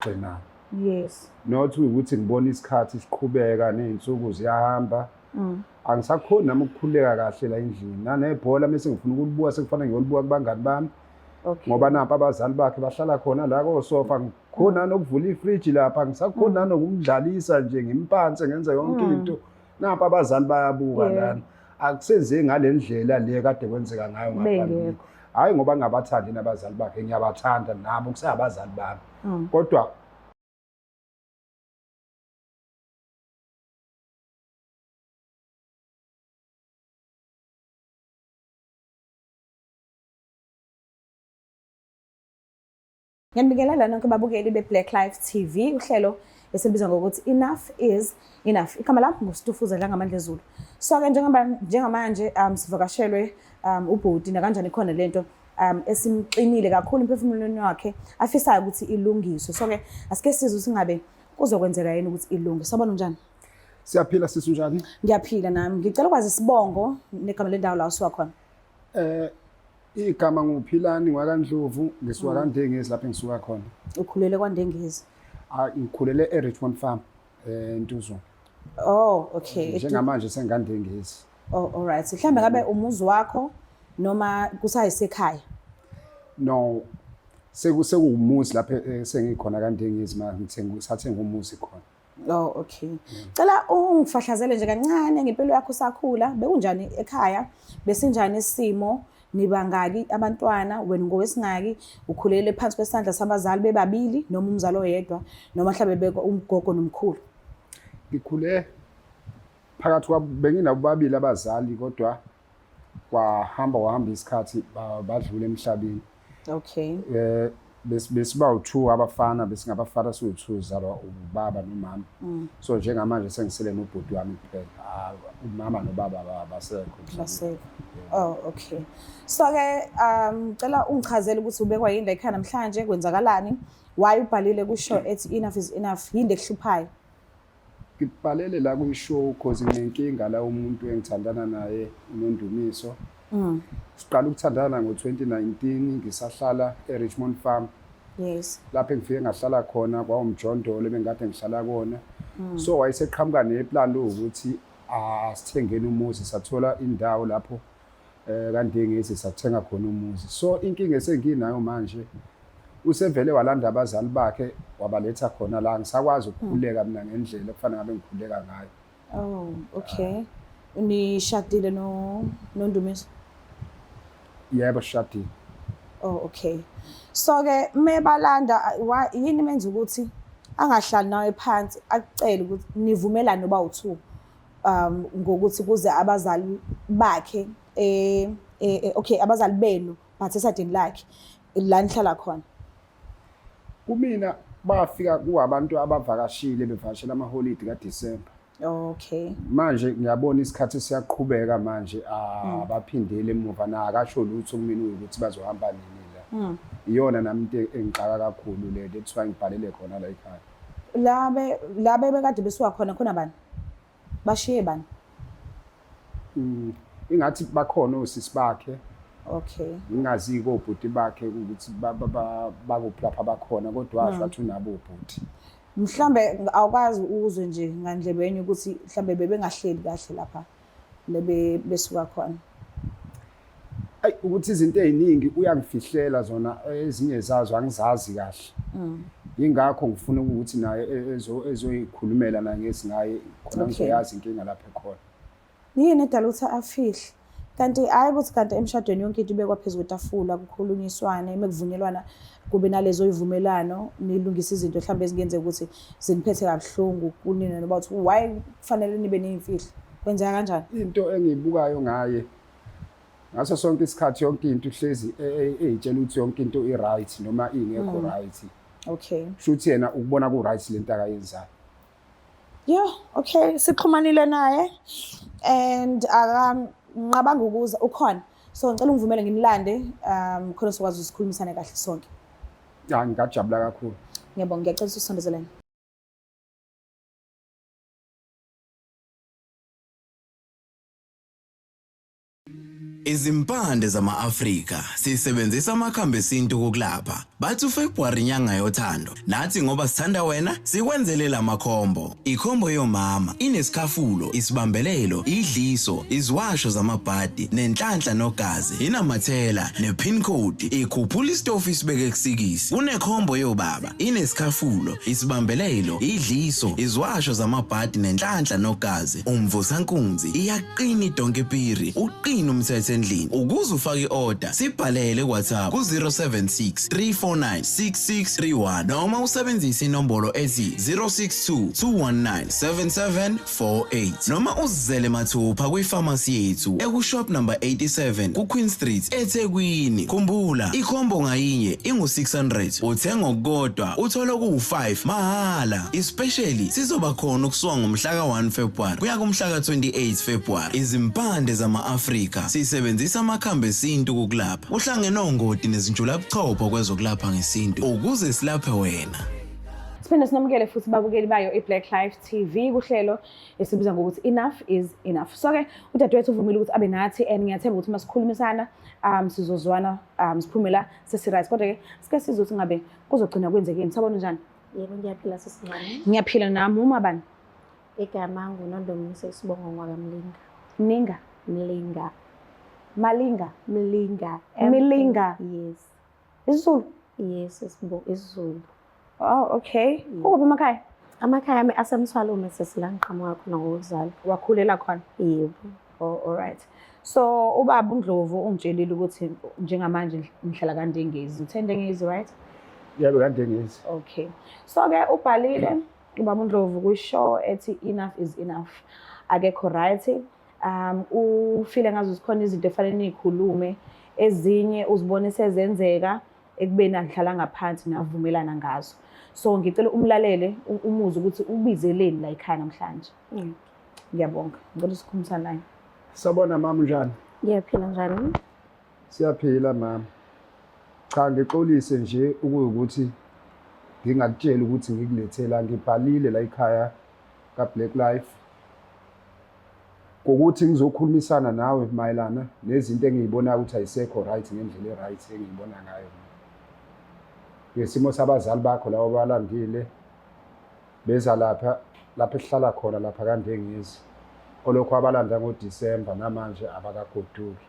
gcina. Yes. Not ukuthi ngibona isikhathi siqhubeka ney'nsuku ziyahamba. Angisakhoni nami ukukhululeka kahle la endlini. Nanebhola mese ngifuna ukulibuka sekufanele ngiyolibuka kubangani bami. Okay. Ngoba nampa abazali bakhe bahlala khona la kosofa, ngikhona nokuvula ifriji lapha, ngisakhona nokumdlalisa nje ngimpanse ngenze yonke into. Nampa abazali bayabuka lana. Akusenzeki ngale ndlela le kade kwenzeka ngayo ngaphambili. Hayi ngoba ngabathandi nabazali bakhe, ngiyabathanda nabo kusabazali bami. Kodwa Ngiyanibingelela nonke ababukeli beBlack Life TV, uhlelo esilibiza ngokuthi Enough is Enough. Igama lami nguStufuza Dlangamandla Zulu. So-ke njengamanje sivakashelwe ubhoti nakanjani khona lento esimxinile kakhulu emphefumulweni wakhe afisayo ukuthi ilungiswe. So-ke asike sizwe singabe kuzokwenzeka yini ukuthi ilunge. Sabona njani? siyaphila sisu njani? Ngiyaphila nami. Ngicela ukwazi isibongo negama lendawo la usuka khona. Igama nguPhilani ngwaKaNdlovu, ngisuka kaNdengezi lapho engisuka khona. Ukhulele kwaNdengezi? Ngikhulele eRichmond Farm eNtuzuma. Oh, okay. Njengamanje sengiKaNdengezi. Oh, all right. Mhlambe ngabe umuzi wakho noma kusayisekhaya? No. Sekuwumuzi lapho sengikhona kaNdengezi manje ngithathe ngumuzi khona. Oh, okay. Cela ungifahlazele nje kancane ngempilo yakho sakhula, bekunjani ekhaya? Besinjani isimo? Nibangaki abantwana, wena ngowesingaki, ukhulele phansi kwesandla sabazali bebabili noma umzali oyedwa noma mhlawumbe beka umgogo nomkhulu? Ngikhule phakathi benginabo babili abazali kodwa kwahamba isikhathi badlula emhlabeni. Okay. Besiba u2 abafana, besingabafana siwu2 zalwa ubaba nomama. So njengamanje sengisele nobhuti wami kuphela. Umama nobaba abasekho. Oh, okay. So-ke cela ungichazele ukuthi ubekwa yini la ekhaya namhlanje, kwenzakalani? Why ubhalile kusho ethi Enough is Enough? Yini ekuhluphayo? Ngibhalele la kwishow because nginenkinga la umuntu engithandana naye uNondumiso. Siqala ukuthandana ngo2019 ngisahlala eRichmond Farm. Yes. Lapho engifike ngahlala khona kwawumjondolo bengikade ngihlala kona. So wayeseqhamuka neplan ukuthi asithengeni umuzi, sathola indawo lapho kaNdengezi sathenga khona umuzi. So inkinga esenginayo manje usevele walanda abazali bakhe wabaletha khona la, ngisakwazi ukukhuleka mina ngendlela kufanele ngabe ngikhuleka ngayo. Oh, okay. Nishadile noNdumiso? Yebo, shadile. Oh, okay. So-ke mebalanda yini menza ukuthi angahlali nawe phansi akucela ukuthi nivumelane noba u2 ngokuthi kuze abazali bakhe okay, abazali benu but esadini lakhe la nihlala khona? Kumina bafika kuwabantu abavakashile bevakashela amaholide kaDisemba. Okay. Manje ngiyabona isikhathi siyaqhubeka manje abaphindele emuva na akasho lutho kumina ukuthi bazohamba nini la. Iyona nami into engixaka kakhulu le ethiwa ngibhalele khona la ekhaya. Labe bekade besuka khona bani? Bashiye bani? Ingathi bakhona osisi bakhe. Okay. Ngingazi kobhuti bakhe ukuthi bakuphi lapha bakhona kodwa washo wathi unabo ubhuti. Mhlambe awukwazi uzwe nje ngandlebe yenye ukuthi mhlambe bebengahleli kahle lapha lebe besuka khona? Ukuthi izinto eziningi uyangifihlela zona, ezinye zazo angizazi kahle. Ingakho ngifuna ukuthi naye ezoyikhulumela naye ngesingaye khona ngizoyazi inkinga lapha ekhona. Yini edala ukuthi afihle? Kanti hayi ukuthi kanti emshadweni yonke into ibekwa phezulu kwetafula, kukhulunyiswana, emekuvunyelwana kube nalezo ivumelano, nilungisa izinto mhlawumbe ezingenzeka ukuthi ziniphethe kabuhlungu kunina noba uthi why kufanele nibe neyimfihlo? Kwenzeka kanjani? Into engiyibukayo ngaye ngaso sonke isikhathi yonke into hlezi ezitshela ukuthi yonke into i-right noma ingekho right. Okay. Shuthi yena ukubona ku-right lento akayenzayo. Yeah, okay, sixhumanile naye and ngicabanga ukuza ukhona. So ngicela ungivumele ngimlande khona sokwazi ukukhulumisana kahle sonke. Ngingajabula kakhulu. Ngiyabonga, ngiyacela usondezelene. Izimpande zama-Afrika sisebenzisa amakhambi esintu kokulapha. Bathi uFebruary inyanga yothando. Nathi ngoba sithanda wena sikwenzele lamakhombo. Ikhombo yomama inesikhafulo, isibambelelo, idliso, iziwasho zamabhadi, nenhlanhla nogazi, inamathela, nepin code, ikhuphula istofu isibeke kusikisi. Kunekhombo yobaba inesikhafulo, isibambelelo, idliso, iziwasho zamabhadi, nenhlanhla nogazi, umvusankunzi, iyaqina idonkepiri, uqina umthetho endlini. Ukuze ufake i-order, sibhalele WhatsApp ku-076 349 6631 noma usebenzise inombolo ethi 062 219 7748 noma uzizele mathupha kwifamasi yethu ekushop number 87 kuQueen Street eThekwini. Khumbula, ikhombo ngayinye ingu-600, uthenga okukodwa uthola ku-5 mahala. Especially sizoba khona ukusuka ngomhla ka-1 February kuya kumhla ka-28 February. Izimpande zama-Afrika sisebenzisa amakhambi esintu kokulapha. Uhlangene ongoti nezinjulabuchopho kwezokulapha ngesintu ukuze silaphe wena. Siphinde sinamukele futhi babukeli bayo iBlack Life TV kuhlelo esibiza ngokuthi Enough is Enough. So-ke udadewethu uvumile ukuthi abe nathi and ngiyathemba ukuthi masikhulumisana sizozwana siphumela sesi-right. Kodwa-ke sike sizwe ukuthi ngabe kuzogcina kwenzekeni. Sabona njani? Yebo, ngiyaphila sisingane. Ngiyaphila nami. Uma bani? Igama nguNondomise Sibongo Mlinga. Mninga? Mlinga. Malinga? Mlinga. Milinga? Yes. IsiZulu? Yes, isiZulu. Oh, okay. Ukuphi emakhaya? Amakhaya ami asemthwalume sesila ngiqhamuka khona ngokuzalwa. Wakhulela khona? Yebo. Oh, all right. So ubaba uNdlovu ungitshelile ukuthi njengamanje ngihlala kaNdengezi. Uthendengezi, right? Yebo kaNdengezi. Okay. So-ke ubhalile ubaba uNdlovu kwishow ethi Enough is Enough. Akekho right. Ufile ngazo zikhona izinto efanele nikhulume, ezinye uzibone sezenzeka ekubeni ahlala ngaphansi navumelana ngazo. So ngicela umlalele umuze ukuthi ubizeleni la ekhaya namhlanje. Ngiyabonga. Ngicela sikhulumisane naye. Sabona mama njani? Ngiyaphila njani? Siyaphila mama. Cha ngixolise nje ukuthi ngingakutshela ukuthi ngikulethela ngibhalile la ekhaya kaBlack Life ukuthi ngizokhulumisana nawe mayelana nezinto engizibonayo ukuthi ayisekho right ngendlela e-right engiyibona ngayo. Ngesimo sabazali bakho labo balandile beza lapha esihlala khona lapha kaNdengezi. Olokho abalanda ngoDisemba namanje abakagoduki.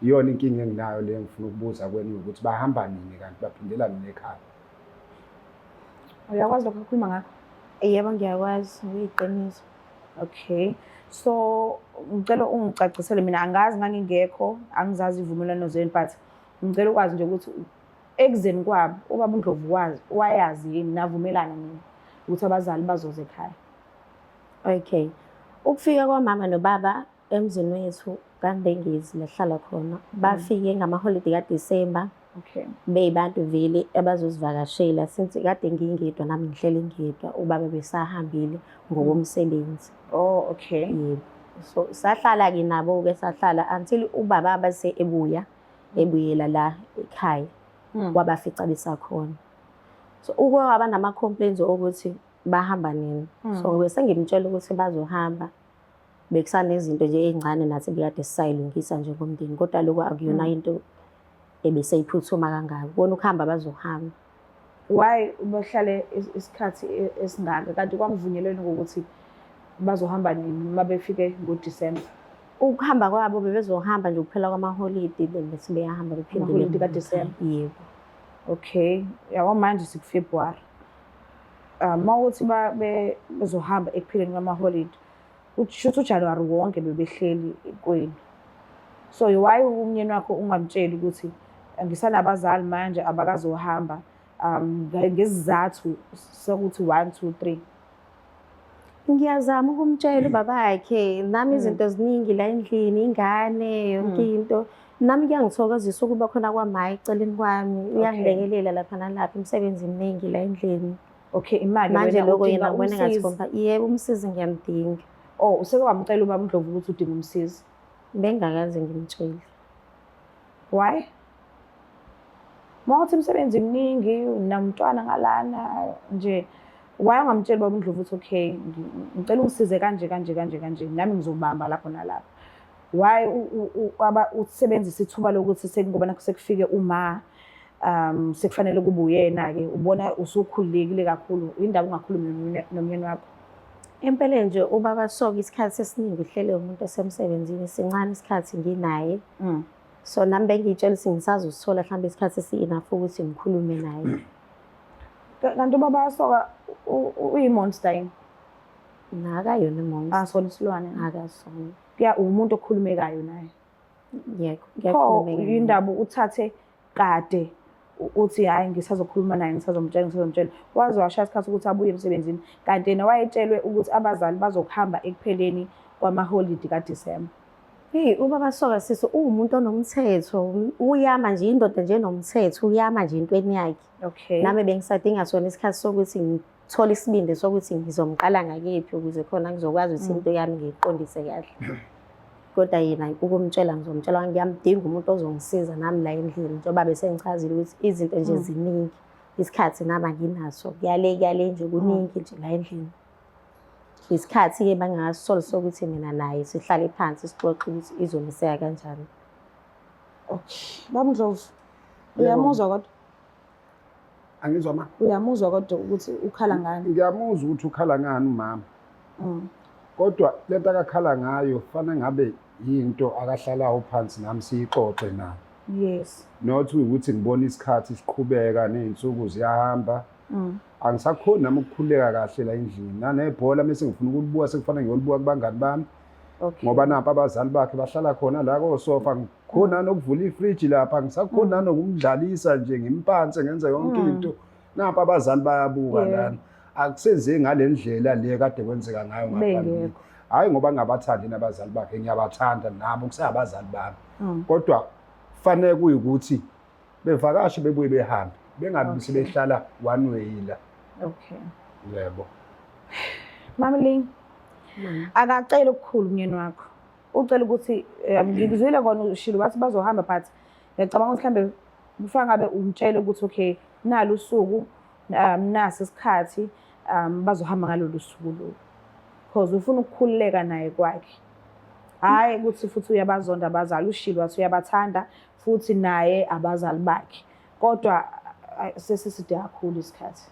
Iyona inkinga enginayo le ngifuna ukubuza kweni ukuthi bahamba nini kanti baphindela nini ekhaya. Uyakwazi lokho ukukhuluma ngakho? Yebo, ngiyakwazi, ngiyiqiniso. Okay. So ngicela ungicacisele, mina angazi ngangingekho, angizazi ivumelwano zenu, but ngicela ukwazi nje ukuthi ekuzeni kwabo ubaba uNdlovu wayazi yini navumelana nini ukuthi abazali bazoze ekhaya. Okay. Ukufika kwamama nobaba emzini wethu kaNdengezi lehlala khona bafike ngama-holiday kaDisemba. Okay. Beyibantu vele abazosivakashela since kade ngingedwa nami ngihlele ngedwa, ubaba besahambile ngokomsebenzi. Oh, okay. Yebo. So sahlala-ke nabo-ke sahlala until ubaba base ebuyela la ekhaya wabafica besakhona. So ukwaba nama-complaints ukuthi bahamba nini. So bese ngimtshela ukuthi bazohamba bekusanezinto nje ey'ncane nathi bekade sisayilungisa njengomndeni, kodwa lokho akuyona into ebeseyiphuthuma kangako. Bona ukuhamba bazohamba. Why bahlale isikhathi esingaka kanti kwamvunyelweni ukuthi bazohamba nini uma befike ngoDisemba? Ukuhamba kwabo bebezohamba nje kuphela kwama-holiday bese beyahamba bephindile. Ama-holiday kaDisemba? Yebo. Okay. Yabo manje sikuFebruary. Mawuthi bezohamba ekupheleni kwama-holiday. Usho uJanuary wonke bebehleli kweni. So why umnyeni wakho ungamtsheli ukuthi ngisanabazali manje abakazohamba ngesizathu sokuthi 1 2 3? Ngiyazama ukumtshela babakhe nami izinto ziningi la endlini, ingane yonke into. Nami kuyangithokozisa ukuba khona kwamayi eceleni kwami, uyangilekelela lapha nalapha, imisebenzi eminingi la endlini. Okay, imali manje lokho yena ngibona ngathi kompa yebo umsizi ngiyamdinga. Oh, useke wamcela ubaba uNdlovu ukuthi udinga umsizi? Bengakaze ngimtshele. Why? Mawuthi imisebenzi eminingi namntwana ngalana nje, why ungamtsheli ubaba uNdlovu ukuthi okay ngicela ungisize kanje nami ngizobamba lapho nalapho? why usebenzisa ithuba lokuthi sekubona sekufike uma sekufanele kube uyena-ke ubona usukhululekile kakhulu indaba ungakhulumi nomyeni wakho? Empeleni nje ubaba Soka isikhathi esiningi uhlele umuntu esemsebenzini sincane isikhathi nginaye. So nami bengiyitshela ukuthi ngisazosithola mhlawumbe isikhathi esi-enough ukuthi ngikhulume naye. Kanti ubaba Soka uyi-monster yini? Akayona imonster. Sona isilwane? Akasona. Umuntu okhulumekayo naye? Yebo, Pho kuyakhulumeka. indaba uthathe kade uthi hhayi ngisazokhuluma naye ngisazomtshela. Waze washaya isikhathi ukuthi abuye emsebenzini. Kanti yena wayetshelwe ukuthi abazali bazokuhamba ekupheleni kwamaholidi kaDisemba. Ubaba Soka sisi uwumuntu onomthetho, uyama nje indoda nje enomthetho, uyama nje entweni yakhe. Okay. Nami bengisadinga sona isikhathi sokuthi ngithole isibindi sokuthi ngizomqala ngakephi ukuze khona ngizokwazi ukuthi into yami ngiyiqondise kahle. Kodwa yena ukumtshela ngizomtshela ngiyamdinga umuntu ozongisiza nami la endlini njengoba bese ngichazile ukuthi izinto nje ziningi. Isikhathi nami anginaso. Kuyale nje kuningi nje la endlini. Isikhathi-ke bangasisolo sokuthi mina naye sihlale phansi sixoxe ukuthi izomiseka kanjani. Okay. Baba Ndlovu, uyamuzwa kodwa? Angizwa ma? Uyamuzwa kodwa ukuthi ukhala ngani? Ngiyamuzwa ukuthi ukhala ngani umama. Kodwa lento akakhala ngayo kufanele ngabe yinto akahlalayo phansi nami siyixoxe nayo. Yes. Not ukuthi ngibona isikhathi siqhubeka ney'nsuku ziyahamba. Angisakhoni nami ukukhululeka kahle la endlini. Nanebhola mase ngifuna ukulibuka sekufanele ngiyolibuka kubangani bami. Okay. Ngoba napha abazali bakhe bahlala khona la kosofa ngikhona nokuvula ifriji lapha ngisakhona nokumdlalisa nje ngimpanse ngenza yonke into. Napha abazali bayabuka lana. Akusenze ngale ndlela le kade kwenzeka ngayo ngaphambili. Hayi ngoba ngabathandi nabazali bakhe ngiyabathanda nabo kusabazali bami. Kodwa kufanele kuyikuthi bevakashe bebuye behambe bengabi sebehlala one way la. Okay. Yebo. Mama akacela ukukhulu umyeni wakho. Ucela ukuthi ngikuzwile kona ushilo wathi bazohamba but ngiyacabanga ukuthi mhlambe kufanele ngabe umtshele ukuthi okay nalo usuku nasi isikhathi bazohamba ngalolu suku lo. Because ufuna ukukhululeka naye kwakhe. Hayi ukuthi futhi uyabazonda abazali ushilo wathi uyabathanda futhi naye abazali bakhe. Kodwa sesiside kakhulu isikhathi.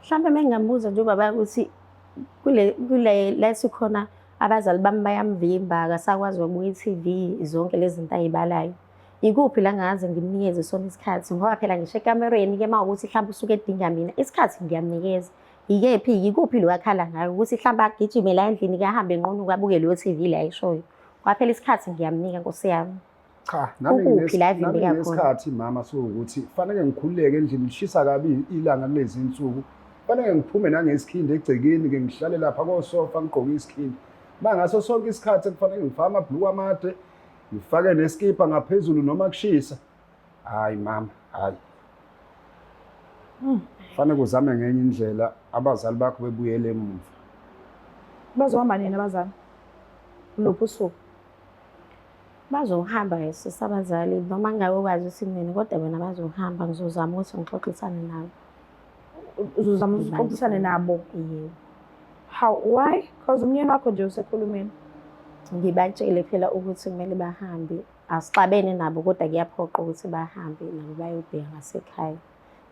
Mhlawumbe mengingambuza nje ubaba ukuthi kule la sikhona abazali bami bayamvimba akasakwazi ukubuka i-TV zonke lezi zinto ayibalayo. Ikuphi la ngaze ngimnikeze sona isikhathi ngoba phela ngisho ekamereni ke mawukuthi mhlawumbe usuke edinga mina isikhathi ngiyamnikeza. Ikephi ikuphi lo akhala ngayo ukuthi mhlawumbe agijime la endlini ke ahambe ngqono kwabuke leyo TV la ayishoyo. Kwaphela isikhathi ngiyamnika Nkosi yami. Cha, nami nginesikhathi mama sokuthi kufanele ngikhululeke endlini lishisa kabi ilanga kulezi insuku. Kufanele ngiphume nangesikhindi egcekeni ke ngihlale lapha kosofa ngigqoke isikhindi. Mangaso sonke isikhathi kufanele ngifake amabhluku amade, ngifake neskipa ngaphezulu noma kushisa. Hayi mama, hayi. Kufanele kuzame ngenye indlela abazali bakho bebuyele emuva. Bazohamba nini abazali? Lopho usuku. Bazohamba sisabazali noma ngingakwazi ukuthi mina kodwa bona bazohamba ngizozama ukuthi ngixoxisane nabo. Uzozama ukuxoxisana nabo? Yebo. How? Why? Because umyeni wakho nje usekhulumeni. Ngibatshele phela ukuthi kumele bahambe. Asixabene nabo kodwa kuyaphoqa ukuthi bahambe nabo bayobheka ngasekhaya.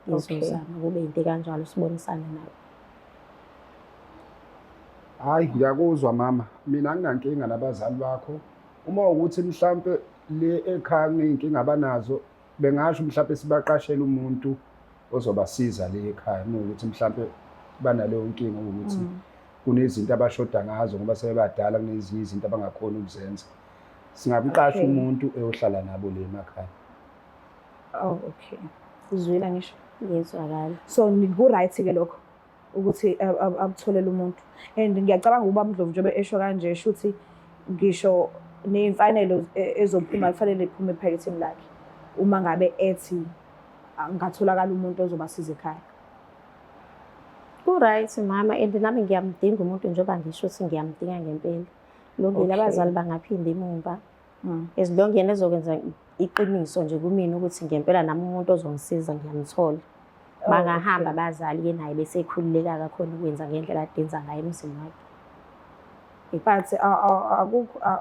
Ngizozama kube into kanjalo sibonisane nabo. Hayi ngiyakuzwa mama, mina nginankinga nabazali bakho. Uma ukuthi mhlambe le ekhaya inkinga abanazo bengasho mhlambe sibaqashela umuntu ozobasiza le ekhaya ukuthi mhlambe banaleyo nkinga ukuthi kunezinto abashoda ngazo ngoba sebebadala kunezinye izinto abangakhona ukuzenza. Singabaqasha umuntu eyohlala nabo le emakhaya. Oh okay. Uzwile ngisho? Ngiyezwakala. So niku-right ke lokho ukuthi akutholele umuntu. And ngiyacabanga ukuba Ndlovu njengoba esho kanje shuthi ngisho nemfanelo ezophuma kufanele iphume ephaketheni lakhe uma ngabe ethi ngatholakala umuntu ozobasiza ekhaya. Ku-right mama and nami ngiyamdinga umuntu njengoba ngisho ukuthi ngiyamdinga ngempela. Longile abazali bangaphinda emumva. As long yena ezokwenza iqiniso nje kumina ukuthi ngempela nami umuntu ozongisiza ngiyamthola. Bangahamba abazali ke naye bese ekhululeka kakhona ukwenza ngendlela adenza ngayo emzini wakhe. but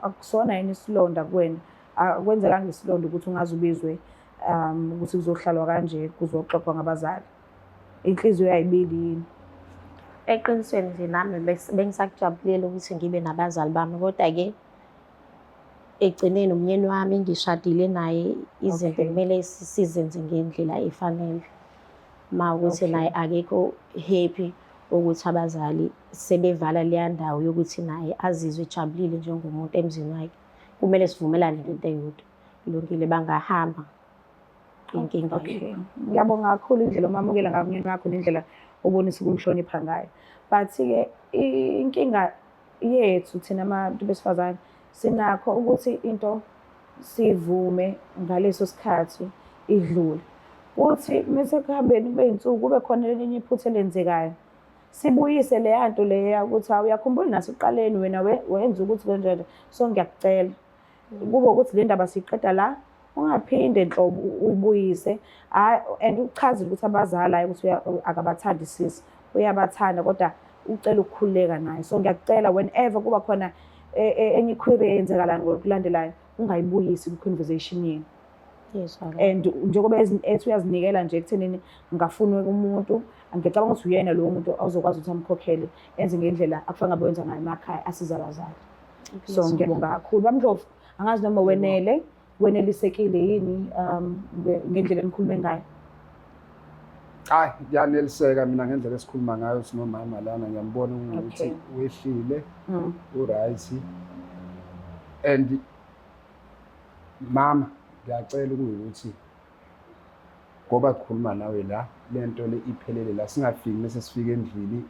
akusona yini isilonda kuwena, akwenzekanga isilonda ukuthi ungaze ubizwe ukuthi kuzohlalwa kanje kuzoxoxwa ngabazali. Inhliziyo yayibili yini? Eqinisweni nje nami bengisakujabulela ukuthi ngibe nabazali bami, kodwa-ke ekugcineni umyeni wami ngishadile naye, izinto kumele sizenze ngendlela efanele. Mawukuthi naye akekho happy ukuthi abazali sebevala leya ndawo yokuthi naye azizwe ejabulile njengomuntu emzini wakhe, kumele sivumelane ngento eyodwa, ilungile bangahamba inkinga. Okay, ngiyabonga kakhulu indlela omamukela ngayo umyeni wakho nendlela obonisa ukumhlonipha ngayo. But-ke inkinga yethu thina abantu besifazane sinakho ukuthi into sivume ngaleso sikhathi idlule. Kuthi mase kuhambeni kwey'nsuku kube khona elinye iphutha elenzekayo, sibuyise leya nto leya ukuthi uyakhumbula nasekuqaleni wena wenza ukuthi kanjani, so ngiyakucela. Kube ukuthi le ndaba siyiqeda la, ungaphinde nhlobo uyibuyise. Hhayi, and ukuchazile ukuthi abazali hhayi ukuthi akabathandi sisi, uyabathanda kodwa ucela ukukhululeka naye. So ngiyakucela whenever kuba khona enye iquery eyenzekalayo ngokulandelayo, ungayibuyisi ku-conversation yenu. Yes, and njengoba ethi uyazinikela nje ekuthenini ngingafuni umuntu, ngicabanga ukuthi uyena lowo muntu ozokwazi ukuthi amkhokhele enze ngendlela akufanele ngabe wenza ngayo emakhaya asize abazali. So ngiyabonga kakhulu Bamdlovu, angazi noma wenelisekile yini ngendlela enikhulume ngayo. Hayi, ngiyaneliseka mina ngendlela esikhuluma ngayo sinomama lana, ngiyambona ukuthi wehlile, uright. And mama, ngiyacela ukuthi ngoba sikhuluma nawe la, lento le iphelele la, singafiki mase sifike endlini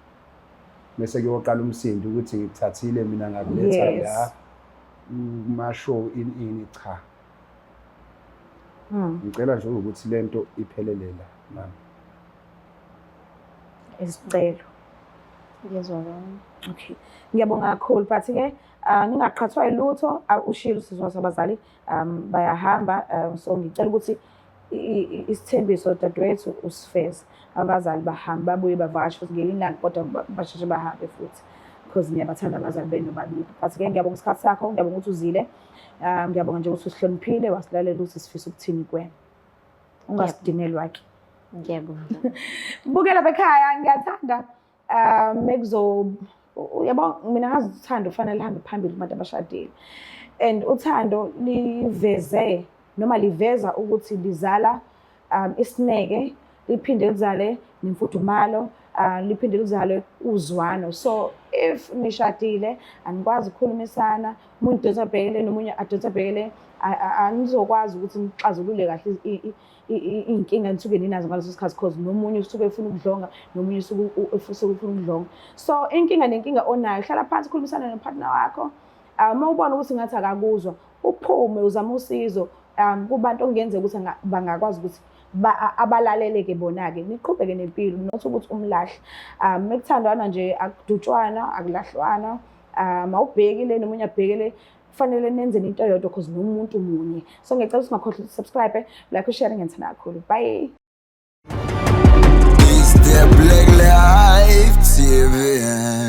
bese kuyoqala umsindo ukuthi ngikuthathile mina ngakuletha la kuma-show ini, cha. Ngicela nje ukuthi lento iphelele la mama. Isicelo. ngiyezwa. Okay, ngiyabonga kakhulu, but-ke ningaqhathwa yilutho, ushilo usizwa sabazali bayahamba. So ngicela ukuthi isithembiso dadewethu usifeze, abazali bahambe babuye bavakashe futhi ngelinye ilanga kodwa basheshe bahambe futhi because niyabathanda abazali benu babili. But-ke ngiyabonga isikhathi sakho, ngiyabonga ukuthi uzile, ngiyabonga nje ukuthi usihloniphile wasilalela ukuthi sifisa ukuthini kuwena, ungasidinelwa-ke. Ngiyabonga. Bukela bekhaya, ngiyathanda uyabo mina ngazi uthando kufanele lihambe phambili kubantu abashadile, and uthando liveza ukuthi lizala isineke, liphinde lizale nemfudumalo, liphinde lizale uzwano. So if nishadile anikwazi ukukhulumisana, umuntu adonsa abhekele nomunye adonsa abhekele, anizokwazi ukuthi nixazulule kahle iy'nkinga nisuke ninazo ngaleso sikhathi because nomunye usuke efuna ukudlonga, nomunye usuke efuna ukudlonga. So inkinga nenkinga onayo, hlala phansi ukhulumisana nopartner wakho. Uma ubona ukuthi ngathi akakuzwa, uphume uzame usizo kubantu ongenzeka ukuthi bangakwazi ukuthi abalaleleke bona-ke, niqhubeke nempilo, not ukuthi umlahle. Mekuthandwana nje akudutshwana, akulahlwana, mawubhekile nomunye abhekele, kufanele nenze into eyodwa because nomuntu munye. So ngicela ukuthi ungakhohlwa ukusubscribe, like, ushare, ngiyithanda kakhulu. Bye. It's the Black Life TV.